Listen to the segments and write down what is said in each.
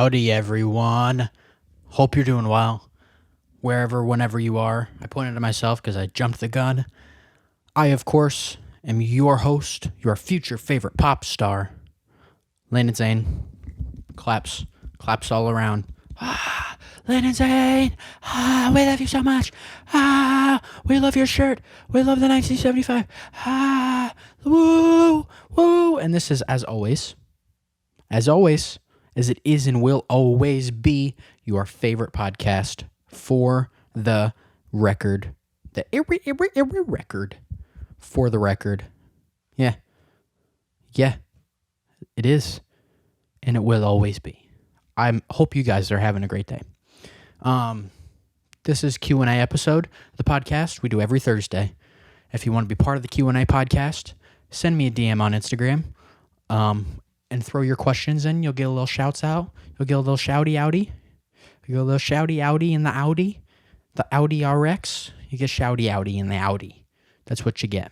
Howdy, everyone. Hope you're doing well. Whenever you are. I pointed to myself because I jumped the gun. I, of course, am your host, your future favorite pop star, Landyn Zane. Claps all around. Landyn Zane, we love you so much. We love your shirt. We love the 1975. Woo. And this is, as always, as it is and will always be, your favorite podcast for the record. The every record. For the record. Yeah, it is. And it will always be. I hope you guys are having a great day. This is Q&A episode of the podcast we do every Thursday. If you want to be part of the Q&A podcast, send me a DM on Instagram. And throw your questions in. You'll get a little shouts out. You'll get a little shouty outy. You get a little shouty outy in the Audi. The Audi RX. You get shouty outy in the Audi. That's what you get.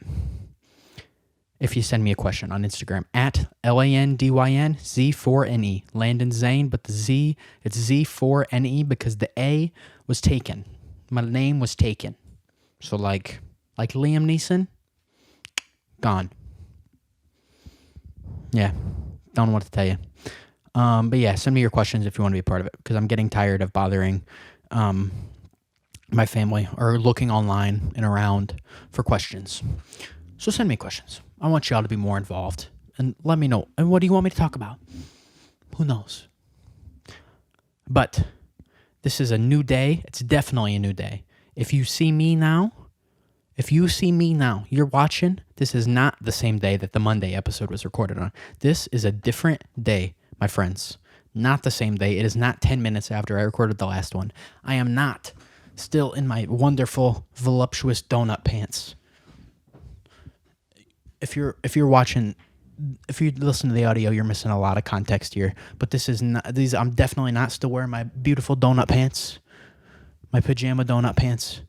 If you send me a question on Instagram at LANDYN Z4NE. Landyn Zane, but the Z, it's Z4NE because the A was taken. My name was taken. So like Liam Neeson, gone. Yeah. Don't know what to tell you. But yeah, send me your questions if you want to be a part of it, because I'm getting tired of bothering my family or looking online and around for questions. So send me questions. I want y'all to be more involved and let me know. And what do you want me to talk about? Who knows? But this is a new day. It's definitely a new day. If you see me now, you're watching, this is not the same day that the Monday episode was recorded on. This is a different day, my friends. Not the same day. It is not 10 minutes after I recorded the last one. I am not still in my wonderful, voluptuous donut pants. If you're watching, if you listen to the audio, you're missing a lot of context here. But this is not, I'm definitely not still wearing my beautiful donut pants, my pajama donut pants.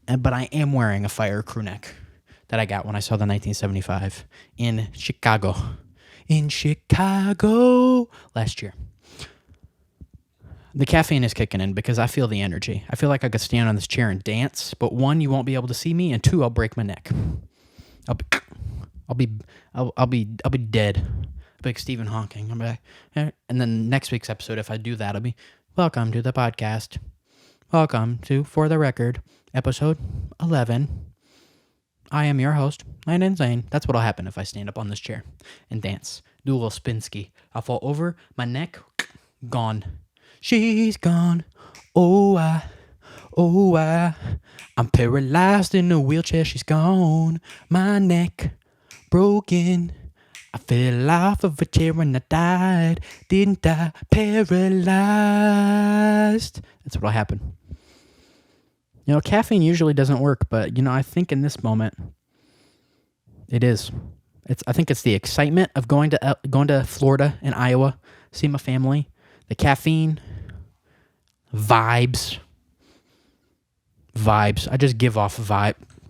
But I am wearing a fire crew neck that I got when I saw the 1975 in Chicago. Last year. The caffeine is kicking in because I feel the energy. I feel like I could stand on this chair and dance, but one, you won't be able to see me, and two, I'll break my neck. I'll be dead. Like Stephen Hawking. I'll be like, and then next week's episode, if I do that, I'll be, welcome to the podcast. Welcome to For the Record, episode 11. I am your host, Landyn Zane. That's what'll happen if I stand up on this chair and dance. Do a little spin ski. I'll fall over, my neck, gone. She's gone. I'm paralyzed in a wheelchair. She's gone. My neck, broken. I fell off of a chair and I died. Didn't I? Paralyzed. That's what'll happen. You know, caffeine usually doesn't work, but, I think in this moment, it is. I think it's the excitement of going to Florida and Iowa, see my family, the caffeine, vibes. I just give off vibes.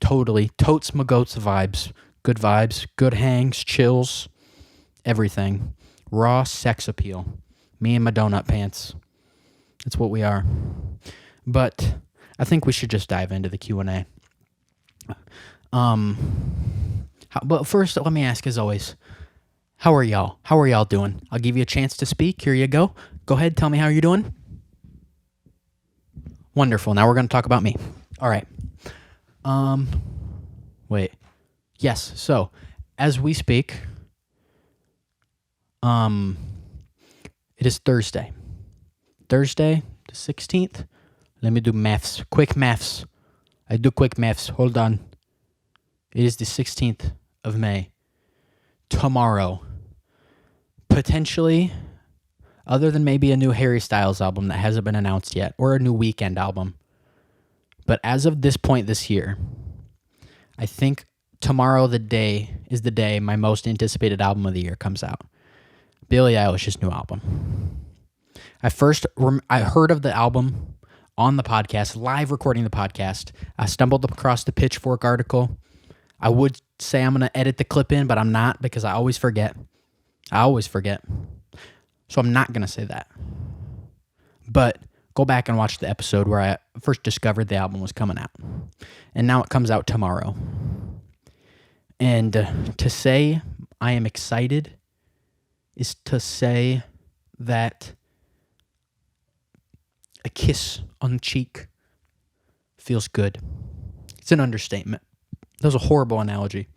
Totally. Totes my goats vibes. Good hangs, chills, everything. Raw sex appeal. Me and my donut pants. That's what we are. But I think we should just dive into the Q&A. But first, let me ask, as always, how are y'all? How are y'all doing? I'll give you a chance to speak. Here you go. Go ahead, tell me how you're doing. Wonderful. Now we're going to talk about me. All right. Wait. Yes. So, as we speak, it is Thursday. Thursday, the 16th. Let me do maths. Quick maths. I do quick maths. Hold on. It is the 16th of May. Tomorrow. Potentially, other than maybe a new Harry Styles album that hasn't been announced yet, or a new Weeknd album. But as of this point this year, I think tomorrow is the day my most anticipated album of the year comes out. Billie Eilish's new album. I heard of the album on the podcast, live recording the podcast. I stumbled across the Pitchfork article. I would say I'm going to edit the clip in, but I'm not because I always forget. I always forget. So I'm not going to say that. But go back and watch the episode where I first discovered the album was coming out. And now it comes out tomorrow. And to say I am excited is to say that a kiss on the cheek feels good. It's an understatement. That was a horrible analogy.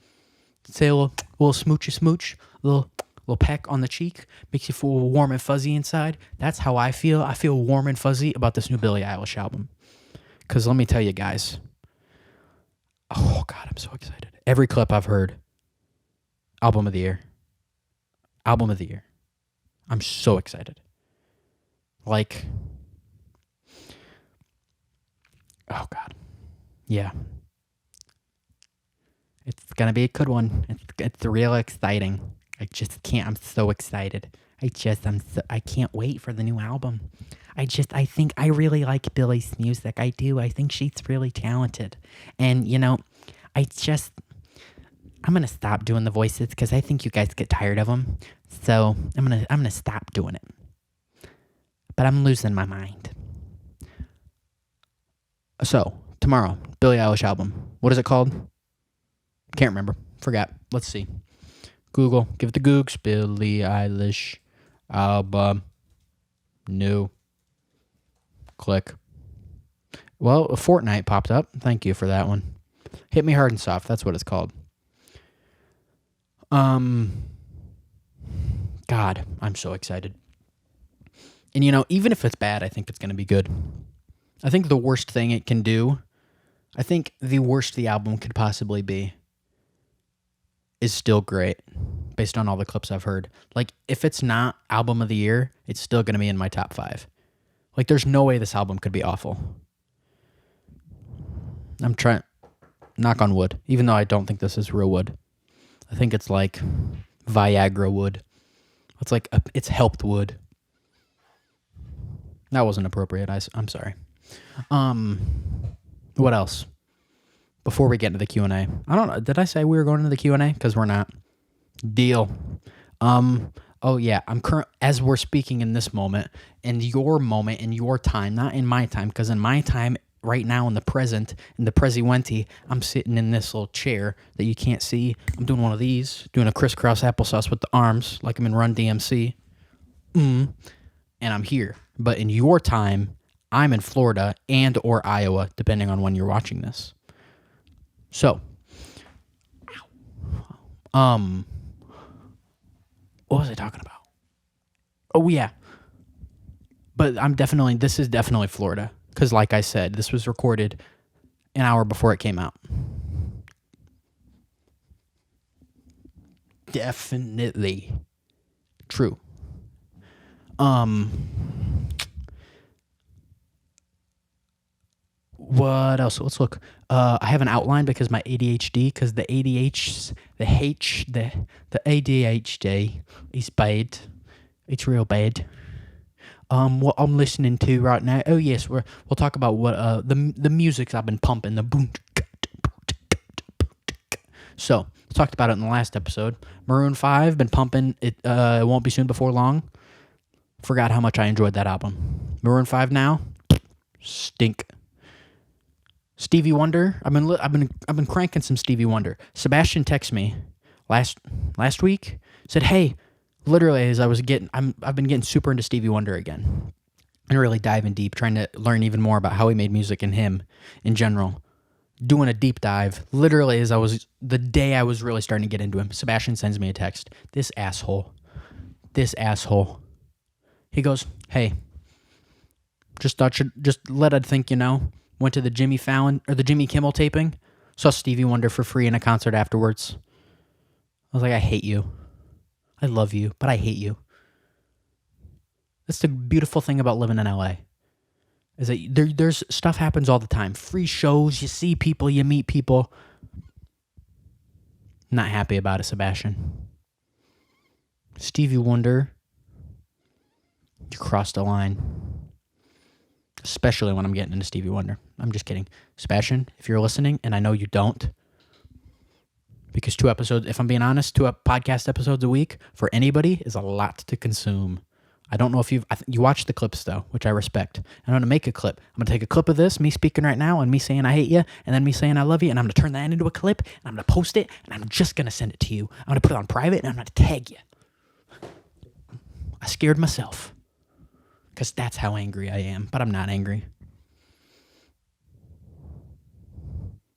Say a little smoochy smooch, a little peck on the cheek, makes you feel warm and fuzzy inside. That's how I feel. I feel warm and fuzzy about this new Billie Eilish album. Because let me tell you guys, oh God, I'm so excited. Every clip I've heard, album of the year. Album of the year. I'm so excited. Like, oh God. Yeah. It's going to be a good one. It's real exciting. I just can't. I'm so excited. I can't wait for the new album. I think I really like Billie's music. I do. I think she's really talented. And, you know, I'm going to stop doing the voices because I think you guys get tired of them. So I'm going to stop doing it. But I'm losing my mind. So, tomorrow, Billie Eilish album. What is it called? Can't remember. Forgot. Let's see. Google. Give it the Googs. Billie Eilish album. New. Click. Well, a Fortnite popped up. Thank you for that one. Hit Me Hard and Soft. That's what it's called. God, I'm so excited. And, you know, even if it's bad, I think it's going to be good. I think the worst thing it can do, I think the worst the album could possibly be is still great based on all the clips I've heard. Like, if it's not album of the year, it's still going to be in my top 5. Like, there's no way this album could be awful. I'm trying, knock on wood, even though I don't think this is real wood. I think it's like Viagra wood. It's like, it's helped wood. That wasn't appropriate. I'm sorry. What else? Before we get into the Q&A. I don't know. Did I say we were going into the Q&A? Because we're not. Deal. Oh yeah. As we're speaking in this moment, in your time, not in my time, because in my time, right now in the present, in the preziwenti, I'm sitting in this little chair that you can't see. I'm doing one of these, doing a crisscross applesauce with the arms, like I'm in Run DMC. And I'm here. But in your time, I'm in Florida and or Iowa, depending on when you're watching this. So, what was I talking about? Oh, yeah. But this is definitely Florida. Because like I said, this was recorded an hour before it came out. Definitely true. What else? Let's look. I have an outline because my ADHD, because the ADHD is bad. It's real bad. What I'm listening to right now. Oh yes, we'll talk about what the music I've been pumping. The boom. So talked about it in the last episode. Maroon 5 been pumping it. It won't be soon before long. Forgot how much I enjoyed that album. Maroon 5 now, stink. Stevie Wonder. I've been cranking some Stevie Wonder. Sebastian texted me last week. Said, hey, literally as I've been getting super into Stevie Wonder again, and really diving deep, trying to learn even more about how he made music and him in general. Doing a deep dive. Literally the day I was really starting to get into him. Sebastian sends me a text. This asshole. He goes, hey, just let it think, went to the Jimmy Fallon or the Jimmy Kimmel taping, saw Stevie Wonder for free in a concert afterwards. I was like, I hate you. I love you, but I hate you. That's the beautiful thing about living in LA. Is that there's stuff happens all the time. Free shows, you see people, you meet people. Not happy about it, Sebastian. Stevie Wonder, you crossed a line. Especially when I'm getting into Stevie Wonder. I'm just kidding. Sebastian, if you're listening, and I know you don't, because 2 episodes, if I'm being honest, 2 podcast episodes a week for anybody is a lot to consume. I don't know if you watch the clips though, which I respect. I'm going to make a clip. I'm going to take a clip of this, me speaking right now, and me saying I hate you, and then me saying I love you, and I'm going to turn that into a clip, and I'm going to post it, and I'm just going to send it to you. I'm going to put it on private, and I'm going to tag you. I scared myself because that's how angry I am, but I'm not angry.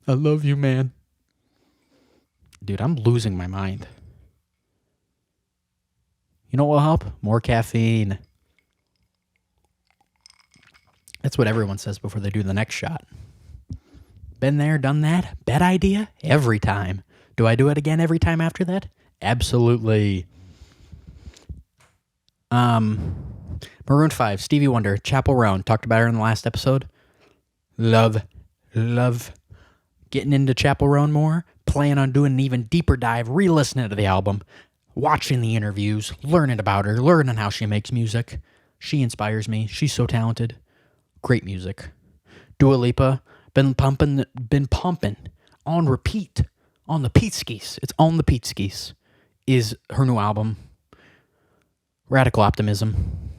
I love you, man. Dude, I'm losing my mind. You know what will help? More caffeine. That's what everyone says before they do the next shot. Been there, done that. Bad idea? Every time. Do I do it again every time after that? Absolutely. Maroon 5, Stevie Wonder, Chapel Roan. Talked about her in the last episode. Love getting into Chapel Roan more. Plan on doing an even deeper dive, re-listening to the album. Watching the interviews, learning about her, learning how she makes music. She inspires me. She's so talented. Great music. Dua Lipa, been pumping on repeat on the Pete Skis. It's on the Pete Skis. Is her new album. Radical Optimism.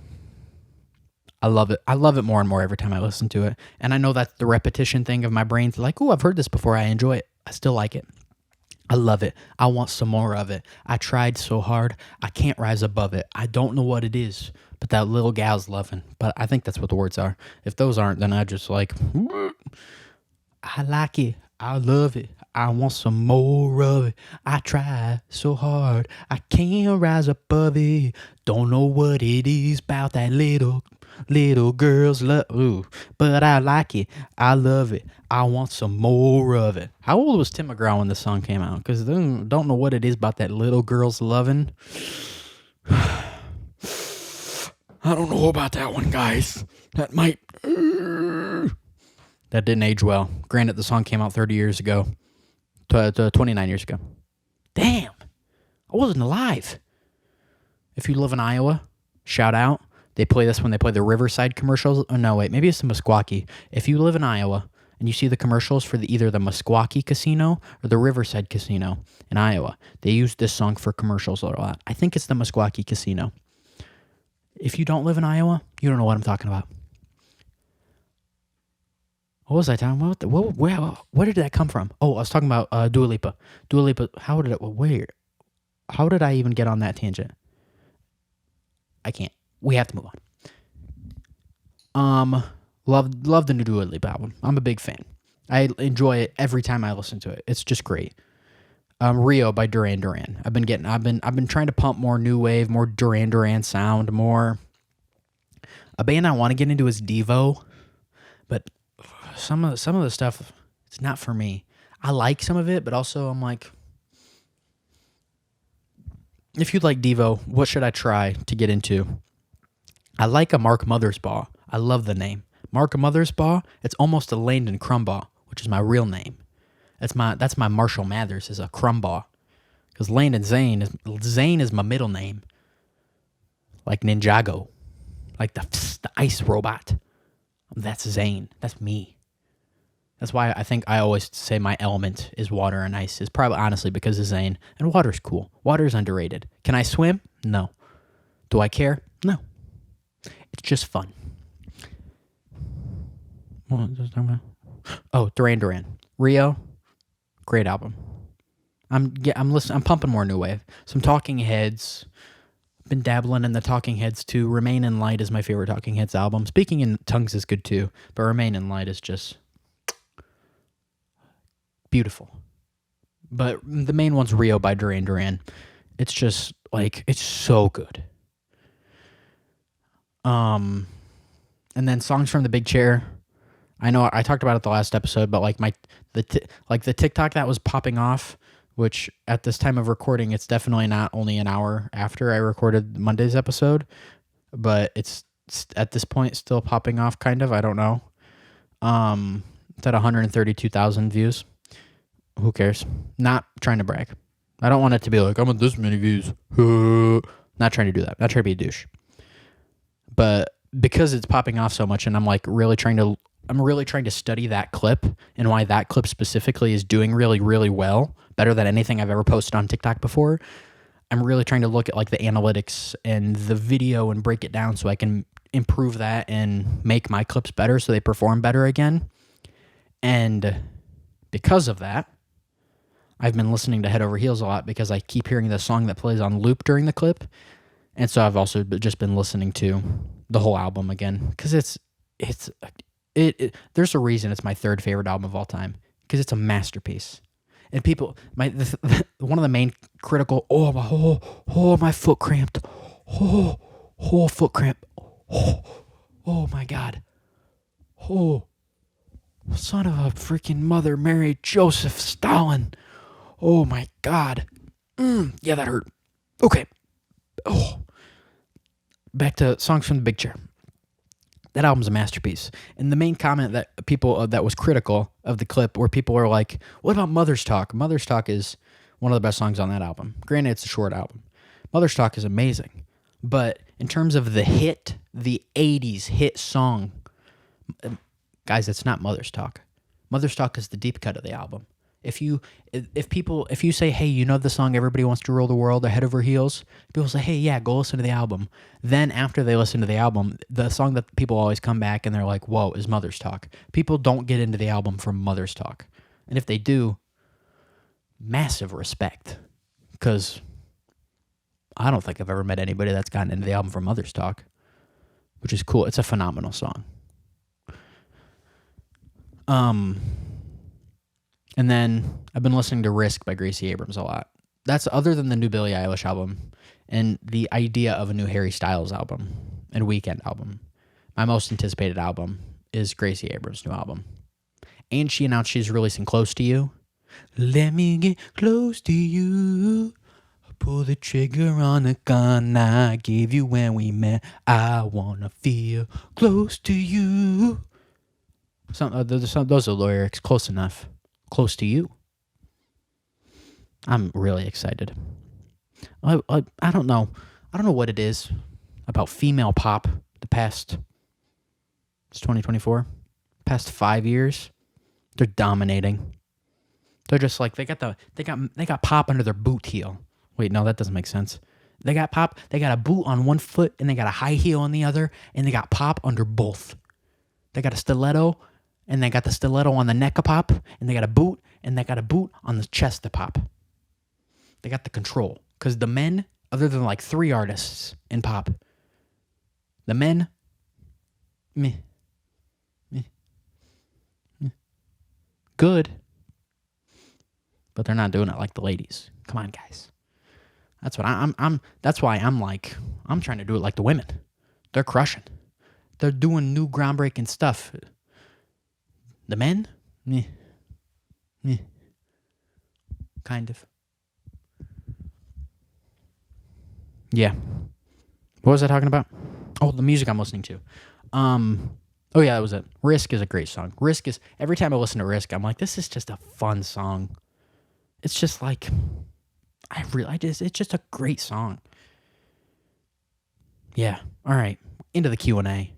I love it. I love it more and more every time I listen to it. And I know that's the repetition thing of my brain's like, oh, I've heard this before. I enjoy it. I still like it. I love it. I want some more of it. I tried so hard. I can't rise above it. I don't know what it is, but that little gal's loving. But I think that's what the words are. If those aren't, then I just like, I like it. I love it. I want some more of it. I try so hard. I can't rise above it. Don't know what it is about that little girl's love. Ooh, but I like it. I love it. I want some more of it. How old was Tim McGraw when this song came out? Because don't know what it is about that little girl's loving. I don't know about that one, guys. That might... That didn't age well. Granted, the song came out 30 years ago. 29 years ago. Damn. I wasn't alive. If you live in Iowa, shout out. They play this when they play the Riverside commercials. Oh, no, wait. Maybe it's the Meskwaki. If you live in Iowa and you see the commercials for either the Meskwaki Casino or the Riverside Casino in Iowa, they use this song for commercials a lot. I think it's the Meskwaki Casino. If you don't live in Iowa, you don't know what I'm talking about. What was I talking about? Where did that come from? Oh, I was talking about Dua Lipa. Dua Lipa, how did I even get on that tangent? I can't. We have to move on. Love the new Dua Lipa album. I'm a big fan. I enjoy it every time I listen to it. It's just great. Rio by Duran Duran. I've been trying to pump more new wave, more Duran Duran sound, more. A band I want to get into is Devo, but some of the stuff, it's not for me. I like some of it, but also I'm like, if you like Devo, what should I try to get into? I like a Mark Mothersbaugh. I love the name. Mark Mothersbaugh, it's almost a Landyn Crumbaugh, which is my real name. That's my Marshall Mathers, is a Crumbaugh. Because Landyn Zane is my middle name. Like Ninjago. Like the ice robot. That's Zane. That's me. That's why I think I always say my element is water and ice. It's probably honestly because of Zane. And water's cool. Water's underrated. Can I swim? No. Do I care? No. It's just fun. Oh, Duran Duran. Rio. Great album. I'm listening. I'm pumping more new wave. Some Talking Heads. Been dabbling in the Talking Heads too. Remain in Light is my favorite Talking Heads album. Speaking in Tongues is good too, but Remain in Light is just beautiful. But the main one's Rio by Duran Duran. It's just like, it's so good. And then Songs from the Big Chair. I know I talked about it the last episode, but like the TikTok that was popping off, which at this time of recording, it's definitely not only an hour after I recorded Monday's episode, but it's at this point still popping off kind of. I don't know. It's at 132,000 views. Who cares? Not trying to brag. I don't want it to be like, I'm at this many views. Not trying to do that. Not trying to be a douche. But because it's popping off so much and I'm like really trying to I'm really trying to study that clip and why that clip specifically is doing really, really well, better than anything I've ever posted on TikTok before. I'm really trying to look at like the analytics and the video and break it down so I can improve that and make my clips better so they perform better again. And because of that, I've been listening to Head Over Heels a lot because I keep hearing the song that plays on loop during the clip. And so I've also just been listening to the whole album again because there's a reason it's my third favorite album of all time because it's a masterpiece. And people, one of the main critical, my foot cramped, foot cramp, oh my God, son of a freaking Mother Mary Joseph Stalin, oh my God, yeah, that hurt. Okay, back to Songs from the Big Chair. That album's a masterpiece. And the main comment that people that was critical of the clip where people were like, what about Mother's Talk? Mother's Talk is one of the best songs on that album. Granted, it's a short album. Mother's Talk is amazing. But in terms of the hit, the 80s hit song, guys, it's not Mother's Talk. Mother's Talk is the deep cut of the album. If you say, hey, you know the song Everybody Wants to Rule the World, Head Over Heels, people say, hey, yeah, go listen to the album. Then after they listen to the album, the song that people always come back and they're like, whoa, is Mother's Talk. People don't get into the album from Mother's Talk. And if they do, massive respect. Because I don't think I've ever met anybody that's gotten into the album from Mother's Talk, which is cool. It's a phenomenal song. And then I've been listening to Risk by Gracie Abrams a lot. That's other than the new Billie Eilish album and the idea of a new Harry Styles album and Weeknd album. My most anticipated album is Gracie Abrams' new album. And she announced she's releasing Close to You. Let me get close to you. Pull the trigger on the gun I gave you when we met. I wanna feel close to you. Those are the lyrics. Close enough. Close to You. I'm really excited. I don't know. I don't know what it is about female pop the past, it's 2024, past 5 years. They're dominating. They're just like, they got pop under their boot heel. Wait, no, that doesn't make sense. They got pop, they got a boot on one foot and they got a high heel on the other, and they got pop under both. They got a stiletto, and they got the stiletto on the neck of pop, and they got a boot, and they got a boot on the chest of pop. They got the control. Because the men, other than like 3 artists in pop, the men, good, but they're not doing it like the ladies. Come on, guys. That's what that's why I'm trying to do it like the women. They're crushing. They're doing new groundbreaking stuff. The men? Kind of. Yeah. What was I talking about? Oh, the music I'm listening to. Oh yeah, that was it. Risk is a great song. Risk is, every time I listen to Risk, I'm like, this is just a fun song. It's just like, it's just a great song. Yeah. All right. Into the Q&A.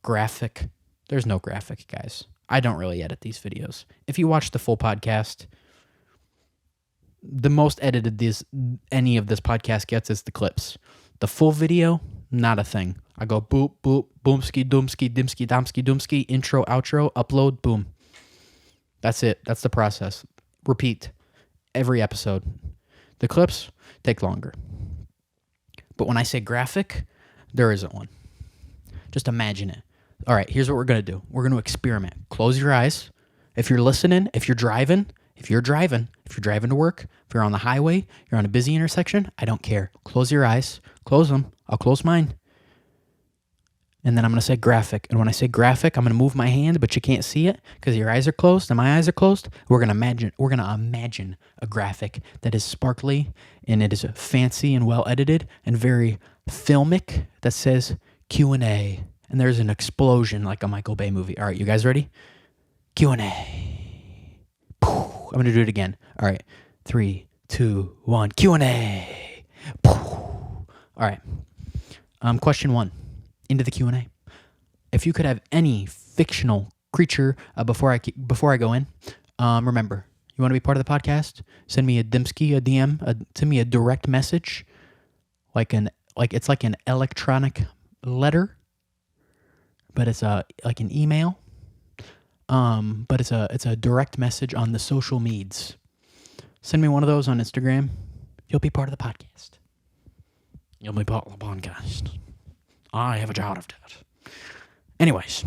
Graphic. There's no graphic, guys. I don't really edit these videos. If you watch the full podcast, the most edited any of this podcast gets is the clips. The full video, not a thing. I go boop, boop, boomski, doomski, dimski, domski, doomski, intro, outro, upload, boom. That's it. That's the process. Repeat every episode. The clips take longer. But when I say graphic, there isn't one. Just imagine it. All right, here's what we're going to do. We're going to experiment. Close your eyes. If you're listening, if you're driving to work, if you're on the highway, you're on a busy intersection, I don't care. Close your eyes. Close them. I'll close mine. And then I'm going to say graphic. And when I say graphic, I'm going to move my hand, but you can't see it because your eyes are closed and my eyes are closed. We're going to imagine a graphic that is sparkly and it is fancy and well edited and very filmic that says Q&A. And there's an explosion like a Michael Bay movie. All right, you guys ready? Q&A. I'm going to do it again. All right. 3, 2, 1. Q&A. All right. Question 1. Into the Q&A. if you could have any fictional creature before I go in, remember, you want to be part of the podcast? Send me a Dimsky, a DM, send me a direct message, it's like an electronic letter, but it's like an email. But it's a direct message on the social medias. Send me one of those on Instagram. You'll be part of the podcast. You'll be part of the podcast. I have a job of that. Anyways,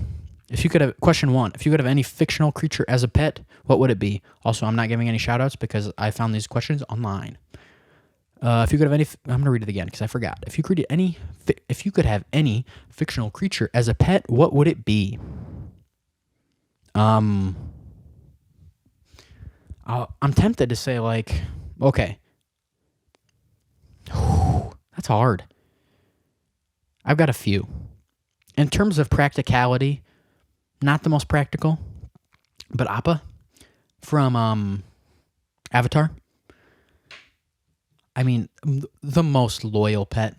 if you could have, question 1, if you could have any fictional creature as a pet, what would it be? Also, I'm not giving any shout outs because I found these questions online. If you could have any, I'm gonna read it again because I forgot. If you could have any fictional creature as a pet, what would it be? I'm tempted to say okay, that's hard. I've got a few. In terms of practicality, not the most practical, but Appa from Avatar. I mean, the most loyal pet,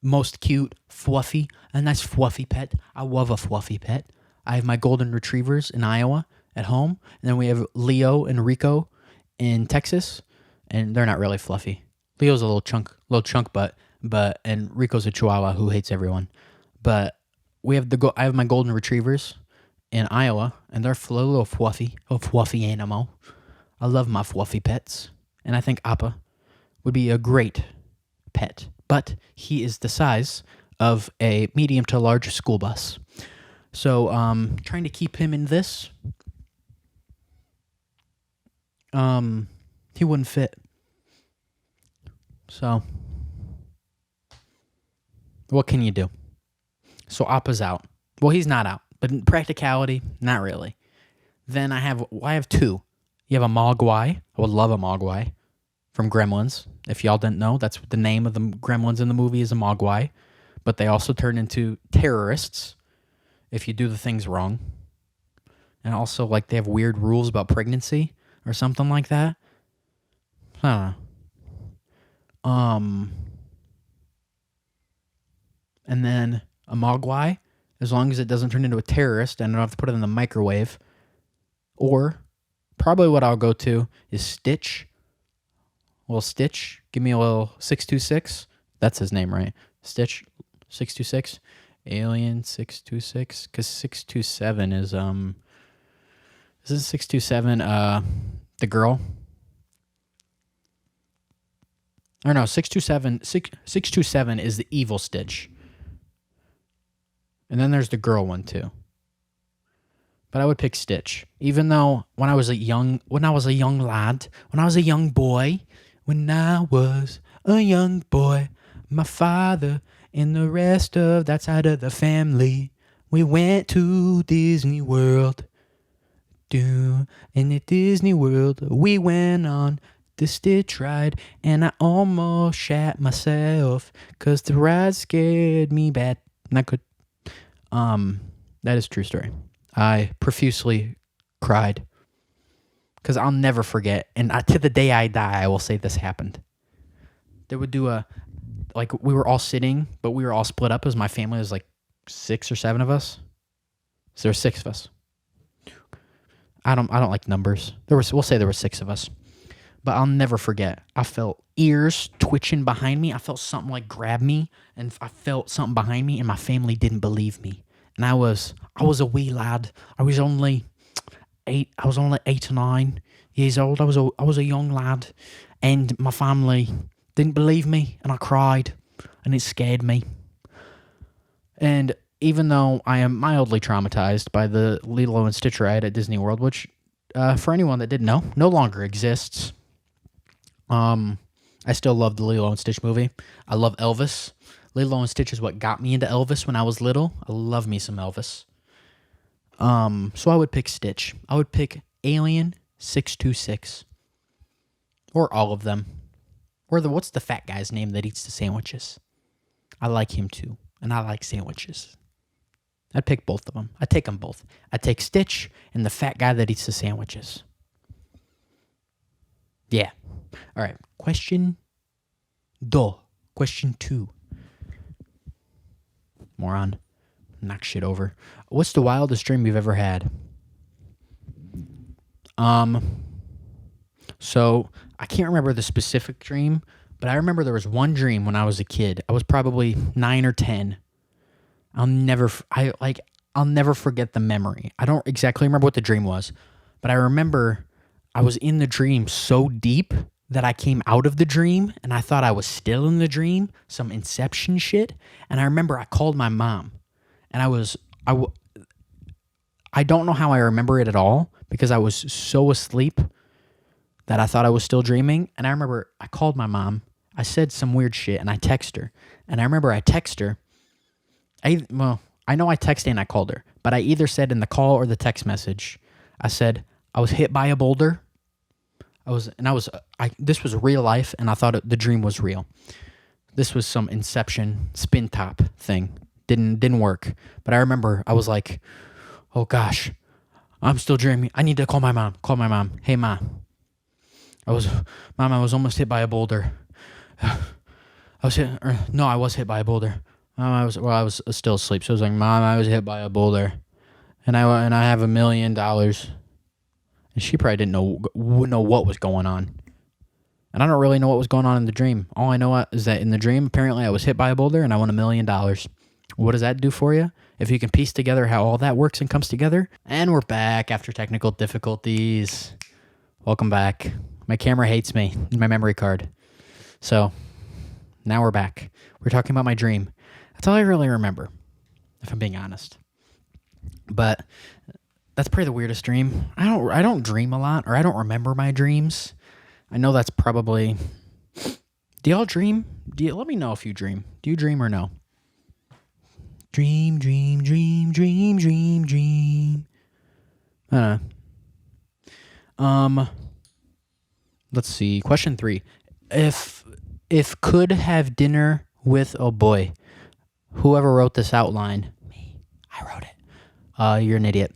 most cute, fluffy, a nice fluffy pet. I love a fluffy pet. I have my golden retrievers in Iowa at home, and then we have Leo and Rico in Texas, and they're not really fluffy. Leo's a little chunk butt, and Rico's a Chihuahua who hates everyone. But I have my golden retrievers in Iowa, and they're a little fluffy animal. I love my fluffy pets, and I think Appa would be a great pet, but he is the size of a medium to large school bus. So, trying to keep him in this, he wouldn't fit. So, what can you do? So, Appa's out. Well, he's not out, but in practicality, not really. Then I have 2. You have a Mogwai. I would love a Mogwai from Gremlins. If y'all didn't know, that's the name of the Gremlins in the movie is a Mogwai. But they also turn into terrorists if you do the things wrong. And also, they have weird rules about pregnancy or something like that. I don't know. And then a Mogwai, as long as it doesn't turn into a terrorist and I don't have to put it in the microwave. Or, probably what I'll go to is Stitch. Well, Stitch, give me a little 626. That's his name, right? Stitch 626. Alien 626. Because 627 is, isn't 627 the girl? Or no, 627 is the evil Stitch. And then there's the girl one too. But I would pick Stitch. Even though when I was a young boy, when I was a young boy, my father and the rest of that side of the family, we went to Disney World. In the Disney World, we went on the Stitch ride, and I almost shat myself, 'cause the ride scared me bad. Not good. That is a true story. I profusely cried, 'cause I'll never forget, and to the day I die, I will say this happened. They would do we were all sitting, but we were all split up, as my family was 6 or 7 of us. So there were 6 of us. I don't like numbers. We'll say there were 6 of us. But I'll never forget. I felt ears twitching behind me. I felt something grab me, and I felt something behind me, and my family didn't believe me. And I was a wee lad. I was only 8 or 9 years old. I was a young lad, and my family didn't believe me, and I cried, and it scared me. And even though I am mildly traumatized by the Lilo and Stitch ride at Disney World, which, for anyone that didn't know, no longer exists, I still love the Lilo and Stitch movie. I love Elvis. Lilo and Stitch is what got me into Elvis when I was little. I love me some Elvis. So I would pick Stitch. I would pick Alien 626. Or all of them. Or what's the fat guy's name that eats the sandwiches? I like him too. And I like sandwiches. I'd pick both of them. I'd take them both. I'd take Stitch and the fat guy that eats the sandwiches. Yeah. All right. Question 2. Moron. knock shit over. What's the wildest dream you've ever had? So I can't remember the specific dream, but I remember there was one dream when I was a kid. I was probably 9 or 10. I'll never forget the memory. I don't exactly remember what the dream was, but I remember I was in the dream so deep that I came out of the dream and I thought I was still in the dream, some Inception shit. And I remember I called my mom, and I don't know how I remember it at all because I was so asleep that I thought I was still dreaming. And I remember I called my mom. I said some weird shit and I texted her. And I remember I texted her. I know I texted and I called her, but I either said in the call or the text message, I said I was hit by a boulder. This was real life, and I thought the dream was real. This was some Inception spin top thing. Didn't work. But I remember I was like, oh gosh, I'm still dreaming. I need to call my mom. Hey, Ma. I was almost hit by a boulder. I was hit by a boulder. I was still asleep. So I was like, Mom, I was hit by a boulder, and I have $1 million. And she probably didn't know what was going on. And I don't really know what was going on in the dream. All I know is that in the dream, apparently I was hit by a boulder and I won $1 million. What does that do for you? If you can piece together how all that works and comes together. And we're back after technical difficulties. Welcome back. My camera hates me. My memory card. So, now we're back. We're talking about my dream. That's all I really remember, if I'm being honest. But that's probably the weirdest dream. I don't dream a lot, or I don't remember my dreams. I know that's probably... Do y'all dream? Let me know if you dream. Do you dream or no? Dream. I don't know. Let's see. Question 3. If could have dinner with a boy, whoever wrote this outline, me, I wrote it. You're an idiot.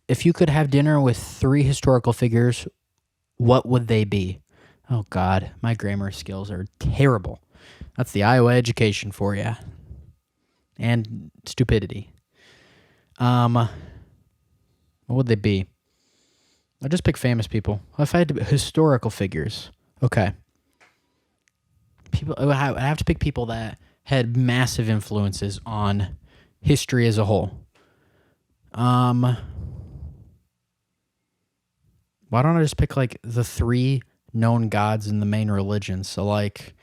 If you could have dinner with 3 historical figures, what would they be? Oh God, my grammar skills are terrible. That's the Iowa education for you. And stupidity. What would they be? I'll just pick famous people. If I had to pick historical figures, okay. I have to pick people that had massive influences on history as a whole. Why don't I just pick like the 3 known gods in the main religions? So like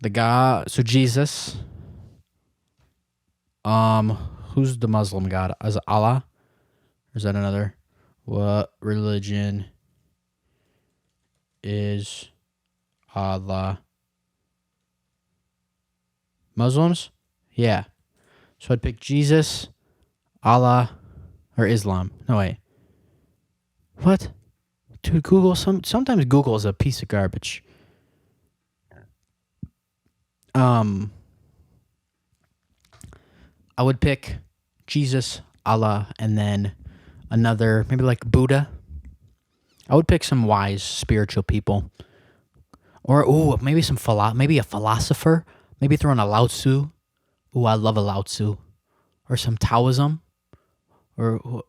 Jesus. Who's the Muslim god? Is it Allah? Or is that another? What religion is Allah? Muslims? Yeah. So I'd pick Jesus, Allah, or Islam. No, wait. What? Dude, Google, sometimes Google is a piece of garbage. I would pick Jesus, Allah, and then another, maybe like Buddha. I would pick some wise spiritual people. Or, maybe maybe a philosopher. Maybe throw in a Lao Tzu. I love a Lao Tzu. Or some Taoism. Or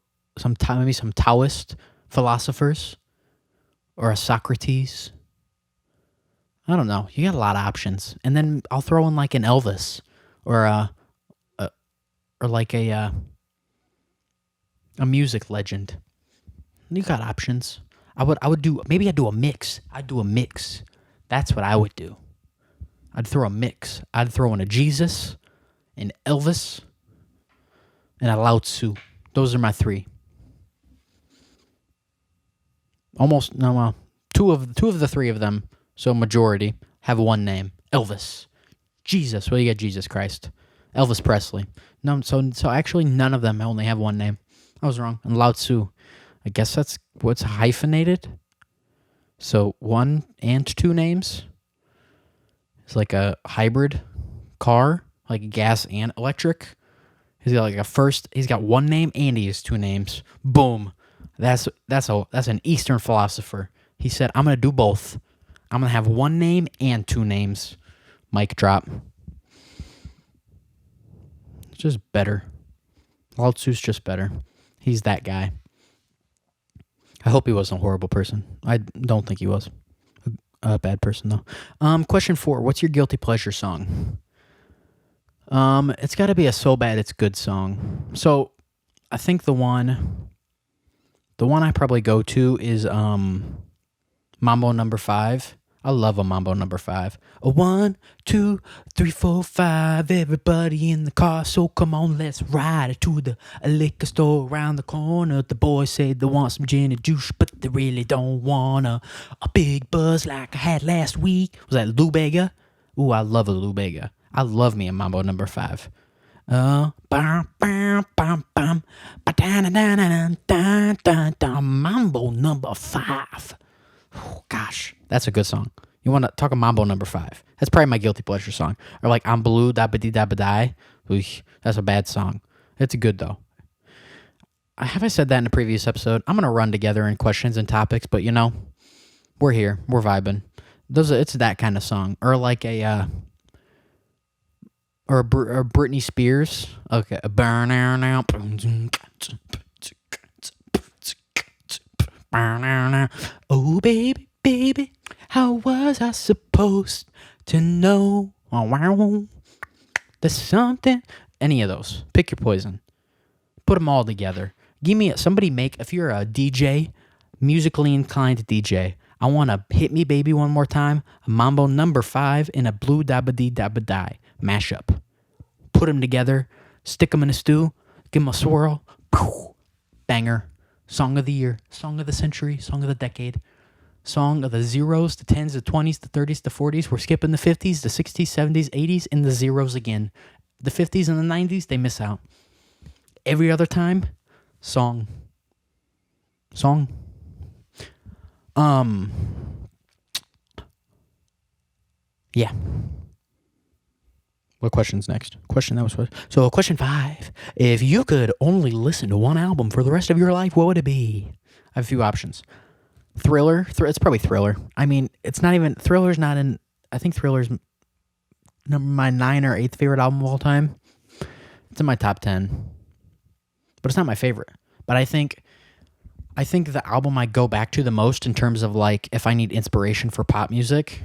maybe some Taoist philosophers. Or a Socrates. I don't know. You got a lot of options. And then I'll throw in like an Elvis. Or like a music legend. You got options. I'd do a mix. I'd do a mix. That's what I would do. I'd throw a mix. I'd throw in a Jesus, an Elvis, and a Lao Tzu. Those are my 3. Two of the 3 of them, so majority, have one name. Elvis. Jesus. Well, you got Jesus Christ. Elvis Presley. No, so actually none of them only have one name. I was wrong. And Lao Tzu. I guess that's what's hyphenated. So 1 and 2 names. It's like a hybrid car, like gas and electric. He's got 1 name and he has 2 names. Boom. That's an Eastern philosopher. He said, I'm going to do both. I'm going to have 1 name and 2 names. Mic drop. Just better. Ensues just better. He's that guy. I hope he wasn't a horrible person. I don't think he was a bad person, though. Question 4. What's your guilty pleasure song? It's got to be a So Bad It's Good song. So I think the one I probably go to is Mambo Number 5. I love a Mambo Number 5. A 1, 2, 3, 4, 5. Everybody in the car, so come on, let's ride to the liquor store around the corner. The boys say they want some gin and juice, but they really don't want a big buzz like I had last week. Was that Lou Bega? Ooh, I love a Lou Bega. I love me a Mambo Number 5. Mambo Number 5. Oh, gosh, that's a good song. You want to talk a Mambo Number 5? That's probably my guilty pleasure song. Or like I'm Blue, Da Ba Dee Da Ba Die. That's a bad song. It's good though. Have I said that in a previous episode? I'm gonna run together in questions and topics, but we're here, we're vibing. It's that kind of song, or like a Britney Spears. Okay, burn now. Oh baby, baby, how was I supposed to know? There's something. Any of those. Pick your poison. Put them all together. If you're a DJ, musically inclined DJ, I want to Hit Me Baby One More Time, a Mambo Number 5, and a Blue Dabba Dee Dabba Die mashup. Put them together, stick them in a stew, give them a swirl. Banger. Song of the year, song of the century, song of the decade, song of the zeros, the 10s, the 20s, the 30s, the 40s. We're skipping the 50s, the 60s, 70s, 80s, and the zeros again. The 50s and the 90s, they miss out. Every other time, song. Yeah. What question's next? Question 5. If you could only listen to one album for the rest of your life, what would it be? I have a few options. Thriller. It's probably Thriller. I mean, it's not even... Thriller's not in... I think Thriller's my 9th or 8th favorite album of all time. It's in my top 10. But it's not my favorite. But I think the album I go back to the most in terms of like if I need inspiration for pop music...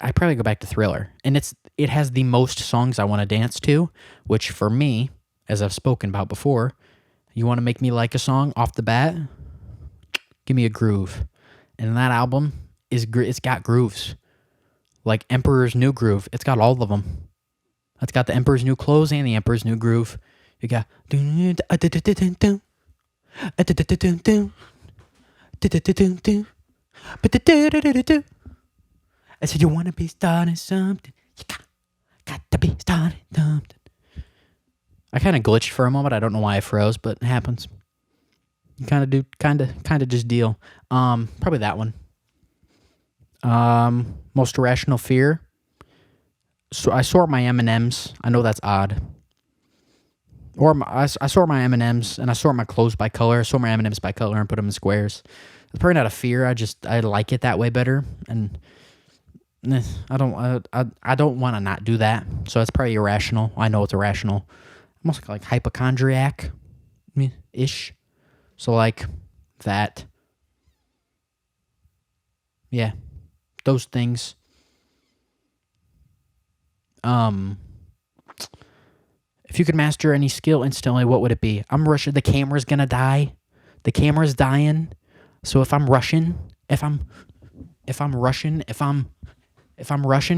I probably go back to Thriller. And it has the most songs I want to dance to, which for me, as I've spoken about before, you want to make me like a song off the bat? Give me a groove. And that album, it's got grooves. Like Emperor's New Groove. It's got all of them. It's got the Emperor's New Clothes and the Emperor's New Groove. You got... I said, you want to be starting something. You got to be starting something. I kind of glitched for a moment. I don't know why I froze, but it happens. You kind of just deal. Probably that one. Most Irrational Fear. So I sort my M&Ms. I know that's odd. I sort my M&Ms and I sort my clothes by color. I sort my M&Ms by color and put them in squares. It's probably not a fear. I like it that way better. And I don't want to not do that. So that's probably irrational. I know it's irrational. Almost like hypochondriac-ish. So like that. Yeah. Those things. If you could master any skill instantly, what would it be? I'm rushing. The camera's gonna die. The camera's dying. So if I'm rushing,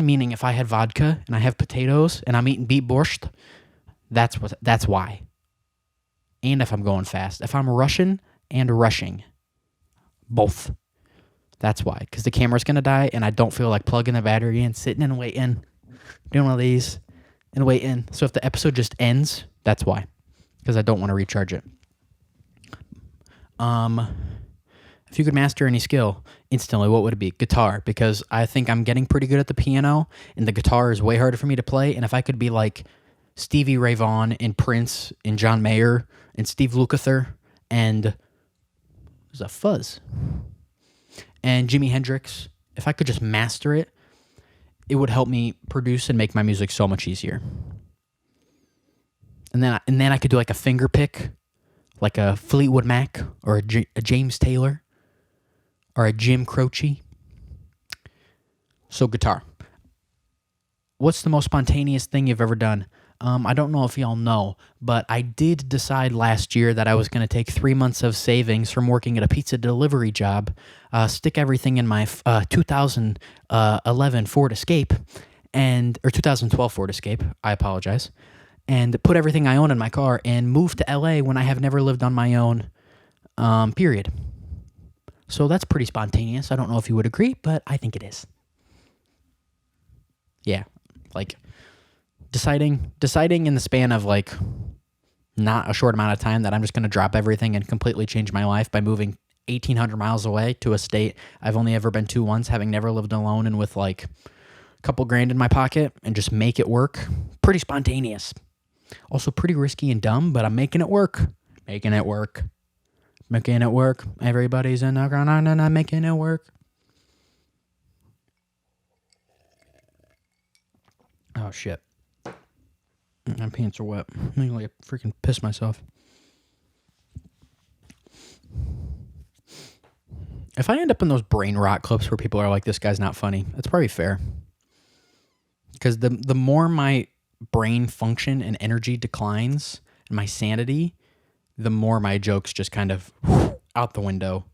meaning if I had vodka and I have potatoes and I'm eating beet borscht, that's why. And if I'm going fast, if I'm rushing and rushing, both. That's why, because the camera's gonna die and I don't feel like plugging the battery in, sitting and waiting, doing one of these and waiting. So if the episode just ends, that's why, because I don't want to recharge it. If you could master any skill instantly, what would it be? Guitar, because I think I'm getting pretty good at the piano, and the guitar is way harder for me to play. And if I could be like Stevie Ray Vaughan and Prince and John Mayer and Steve Lukather and there's a fuzz and Jimi Hendrix, if I could just master it, it would help me produce and make my music so much easier. And then I could do like a finger pick, like a Fleetwood Mac or a James Taylor or a Jim Croce. So guitar. What's the most spontaneous thing you've ever done? I don't know if y'all know, but I did decide last year that I was going to take 3 months of savings from working at a pizza delivery job, stick everything in my 2011 Ford Escape, or 2012 Ford Escape, I apologize, and put everything I own in my car and move to LA when I have never lived on my own, period. So that's pretty spontaneous. I don't know if you would agree, but I think it is. Yeah, like deciding in the span of like not a short amount of time that I'm just going to drop everything and completely change my life by moving 1,800 miles away to a state I've only ever been to once, having never lived alone and with like a couple grand in my pocket, and just make it work. Pretty spontaneous. Also pretty risky and dumb, but I'm making it work. Making it work. Making it work. Everybody's in the ground and I'm making it work. Oh, shit. My pants are wet. I'm like freaking piss myself. If I end up in those brain rot clips where people are like, this guy's not funny, that's probably fair. Because the more my brain function and energy declines and my sanity, the more my jokes just kind of out the window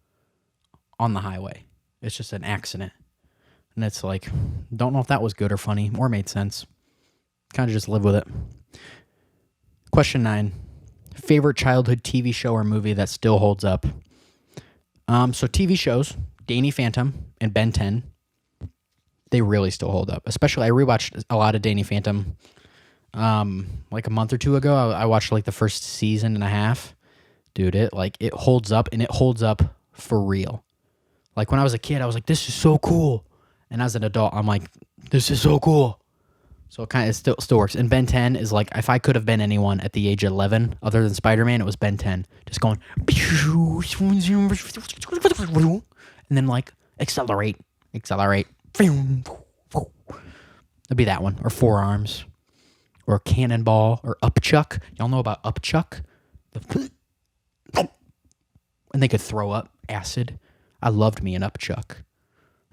on the highway. It's just an accident. And it's like, don't know if that was good or funny or made sense. Kind of just live with it. Question 9. Favorite childhood TV show or movie that still holds up? So TV shows, Danny Phantom and Ben 10, they really still hold up. Especially, I rewatched a lot of Danny Phantom like a month or two ago. I watched like the first season and a half. Dude, it holds up, and it holds up for real. Like when I was a kid, I was like, this is so cool. And as an adult, I'm like, this is so cool. So it still works. And Ben 10 is like, if I could have been anyone at the age of 11 other than Spider-Man, it was Ben 10. Just going, and then like, accelerate. It'd be that one. Or Forearms. Or Cannonball. Or Upchuck. Y'all know about Upchuck? And they could throw up acid. I loved me an Upchuck.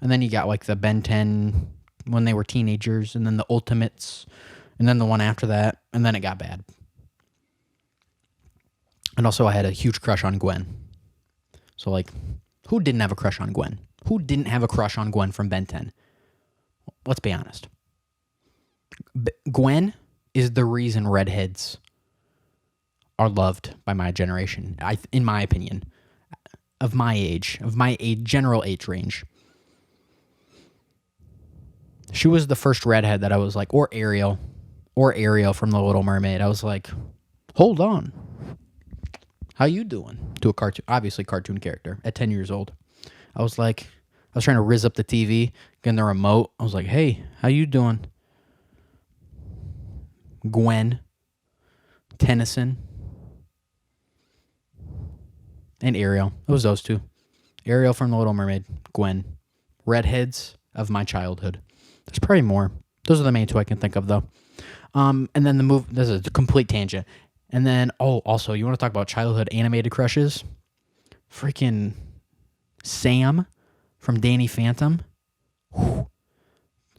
And then you got like the Ben 10 when they were teenagers, and then the Ultimates, and then the one after that, and then it got bad. And also I had a huge crush on Gwen. So like, who didn't have a crush on Gwen? Who didn't have a crush on Gwen from Ben 10? Let's be honest. Gwen is the reason redheads are loved by my generation, in my opinion, of my age, general age range. She was the first redhead that I was like, or Ariel from The Little Mermaid. I was like, hold on. How you doing? To a cartoon character at 10 years old. I was trying to rizz up the TV, getting the remote. I was like, hey, how you doing? Gwen, Tennyson, and Ariel. It was those two. Ariel from The Little Mermaid, Gwen. Redheads of my childhood. There's probably more. Those are the main two I can think of, though. And then the movie, this is a complete tangent. And then, also, you want to talk about childhood animated crushes? Freaking Sam from Danny Phantom. Whew.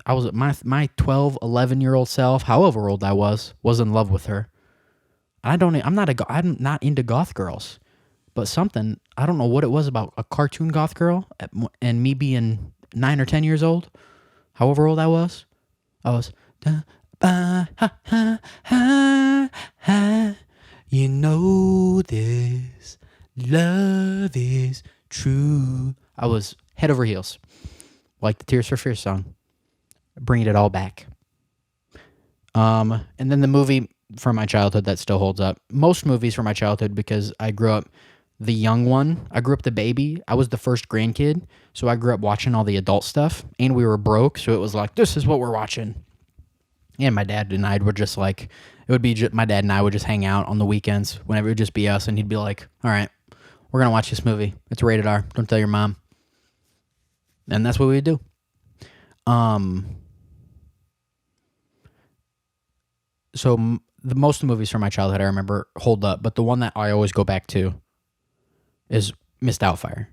I was my 12, 11-year-old self, however old I was in love with her. I'm not into goth girls, but something, I don't know what it was about a cartoon goth girl and me being 9 or 10 years old. However old I was, you know this, love is true. I was head over heels, like the Tears for Fears song, bringing it all back. And then the movie from my childhood that still holds up. Most movies from my childhood, because I grew up the young one. I grew up the baby. I was the first grandkid, so I grew up watching all the adult stuff, and we were broke, so it was like, this is what we're watching. And my dad and I would just like, my dad and I would just hang out on the weekends whenever it would just be us, and he'd be like, all right, we're going to watch this movie. It's rated R. Don't tell your mom. And that's what we would do. So most of the movies from my childhood I remember hold up, but the one that I always go back to is Miss Doubtfire.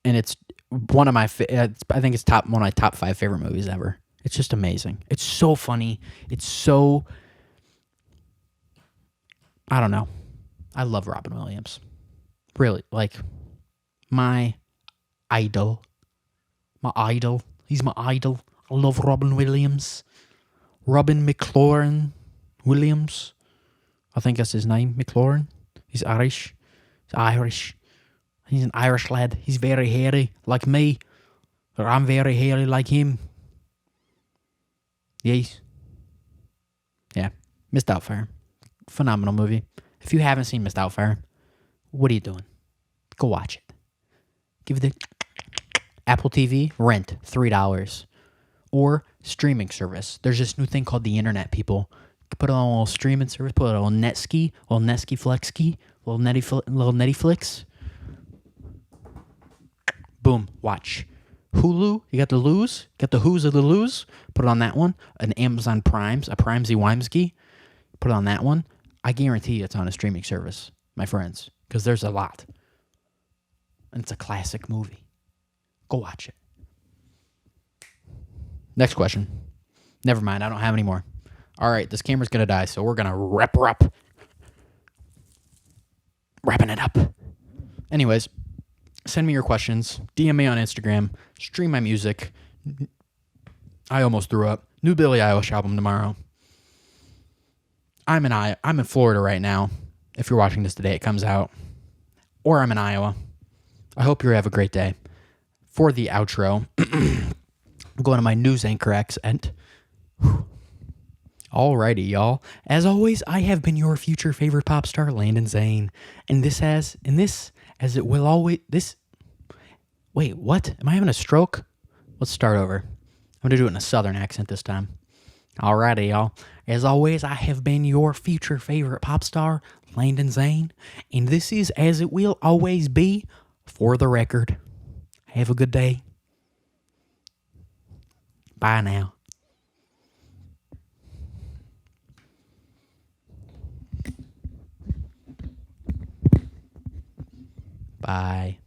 And it's one of my, I think it's one of my top 5 favorite movies ever. It's just amazing. It's so funny. It's so, I don't know. I love Robin Williams. Really, like, my idol. My idol. He's my idol. I love Robin Williams. Robin McLaurin Williams. I think that's his name, McLaurin. He's Irish. He's an Irish lad. He's very hairy, like me. Or I'm very hairy like him. Yes. Yeah. Miss Doubtfire. Phenomenal movie. If you haven't seen Miss Doubtfire, what are you doing? Go watch it. Give it the Apple TV, rent $3. Or streaming service. There's this new thing called the internet, people. Put it on a little streaming service, put it on Netski, little Netski Flexski, little Netflix. Boom, watch. Hulu, you got the Loos, got the Who's of the Loos, put it on that one. An Amazon Primes, a Primesy Wimesky, put it on that one. I guarantee it's on a streaming service, my friends, because there's a lot. And it's a classic movie. Go watch it. Next question. Never mind, I don't have any more. All right, this camera's going to die, so we're going to wrapping it up. Anyways, send me your questions. DM me on Instagram. Stream my music. I almost threw up. New Billie Eilish album tomorrow. I'm in Florida right now. If you're watching this today, it comes out. Or I'm in Iowa. I hope you have a great day. For the outro, I'm going to my news anchor accent. Alrighty, y'all. As always, I have been your future favorite pop star, Landyn Zane. And it will always... Wait, what? Am I having a stroke? Let's start over. I'm going to do it in a southern accent this time. Alrighty, y'all. As always, I have been your future favorite pop star, Landyn Zane. And this is As It Will Always Be, for the record. Have a good day. Bye now. Bye.